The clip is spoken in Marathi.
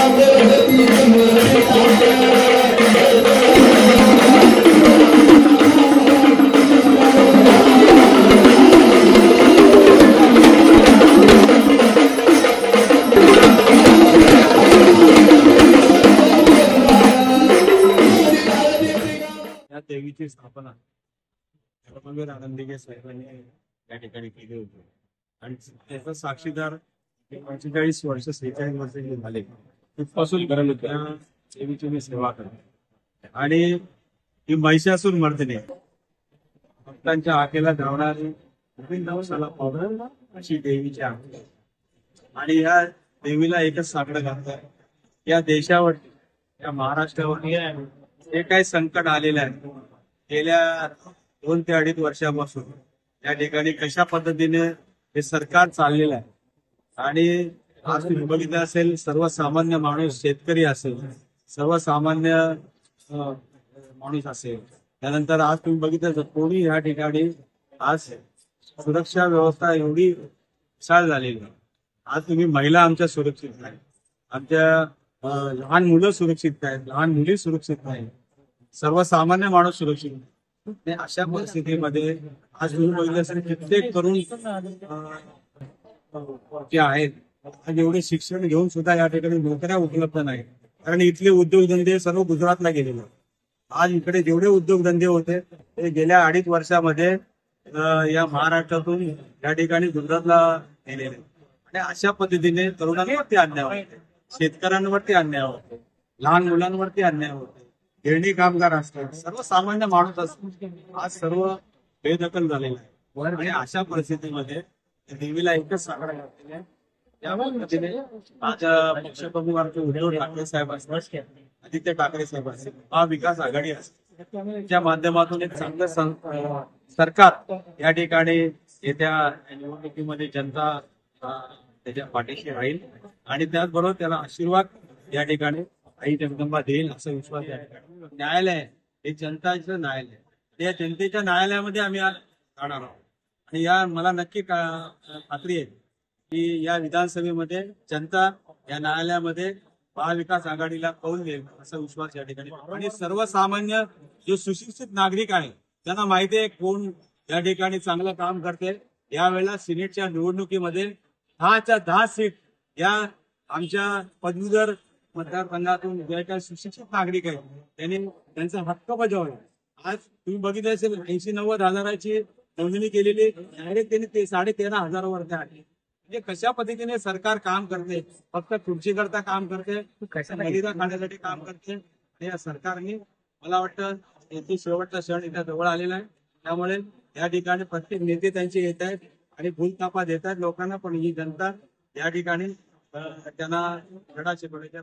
देवीची स्थापना धर्मवीर आनंदीगे साहेबांनी या ठिकाणी केली होती आणि त्याचा साक्षीदार 45 वर्ष 46 वर्ष झाले तिथपासून करत होत्या देवीची मी सेवा करते आणि ही महिषासूर मर्दिनी भक्तांच्या आखेला धावणारी नवीन नवसाला पावडर अशी देवीची आखे आणि या देवीला एकच साकडं घालतात या देशावरती या महाराष्ट्रावरती जे काही संकट आलेलं आहे गेल्या 2 ते 2.5 वर्षापासून या ठिकाणी कशा पद्धतीने हे सरकार चाललेलं आहे आणि आज तुम्ही बघितलं असेल सर्वसामान्य माणूस शेतकरी असेल सर्वसामान्य माणूस असेल त्यानंतर आज तुम्ही बघितलं कोणी या ठिकाणी आज सुरक्षा व्यवस्था एवढी विशाल झालेली आहे आज तुम्ही महिला आमच्या सुरक्षित नाही आमच्या लहान मुलं सुरक्षित आहेत लहान मुली सुरक्षित नाही सर्वसामान्य माणूस सुरक्षित नाही अशा परिस्थितीमध्ये आज तुम्ही बघितलं असेल कित्येक तरुण जे आहेत आज एवढे शिक्षण घेऊन सुद्धा या ठिकाणी नोकऱ्या उपलब्ध नाही कारण इथले उद्योगधंदे सर्व गुजरातला गेलेले आज इकडे जेवढे उद्योगधंदे होते ते गेल्या 2.5 वर्षामध्ये या महाराष्ट्रातून या ठिकाणी गुजरातला गेलेले आणि अशा पद्धतीने तरुणांवरती अन्याय होते शेतकऱ्यांवरती अन्याय होते लहान मुलांवरती अन्याय होते गिरणी कामगार असतात सर्वसामान्य माणूस असतो आज सर्व बेदखल झालेला आहे आणि अशा परिस्थितीमध्ये देवीला एकच साकडा घातलेला आहे त्या पद्धतीने माझ्या पक्षप्रमुख आमचे उद्धव ठाकरे साहेब असतात आदित्य ठाकरे साहेब असतील महाविकास आघाडी असते त्या माध्यमातून एक चांगलं सरकार या ठिकाणी येत्या निवडणुकीमध्ये जनता त्याच्या पाठीशी राहील आणि त्याचबरोबर त्याला आशीर्वाद या ठिकाणी आई जगदंबा देईल असा विश्वास या ठिकाणी न्यायालय हे जनताचं न्यायालय त्या जनतेच्या न्यायालयामध्ये आम्ही आज जाणार आहोत आणि या मला नक्की खात्री आहे की या विधानसभेमध्ये जनता या न्यायालयामध्ये महाविकास आघाडीला कौल देईल असा विश्वास या ठिकाणी आणि सर्वसामान्य जे सुशिक्षित नागरिक आहे त्यांना माहिती आहे कोण या ठिकाणी चांगलं काम करते यावेळेला सिनेटच्या निवडणुकीमध्ये 10च्या 10 सीट या आमच्या पदवीधर मतदारसंघातून जे काही सुशिक्षित नागरिक आहेत त्यांनी त्यांचा हक्क बजावला आज तुम्ही बघितलं असेल 80-90 हजाराची नोंदणी केलेली डायरेक्ट त्यांनी 13,500 आली म्हणजे कशा पद्धतीने सरकार काम करते फक्त खुर्ची करता काम करते खरेदी खाण्यासाठी काम करते आणि या सरकारने मला वाटतं येथे शेवटचा क्षण इथे जवळ आलेला आहे त्यामुळे या ठिकाणी प्रत्येक नेते त्यांचे येत आहेत आणि भूलथापा देत आहेत लोकांना पण ही जनता या ठिकाणी त्यांना धडा शिकवण्याच्या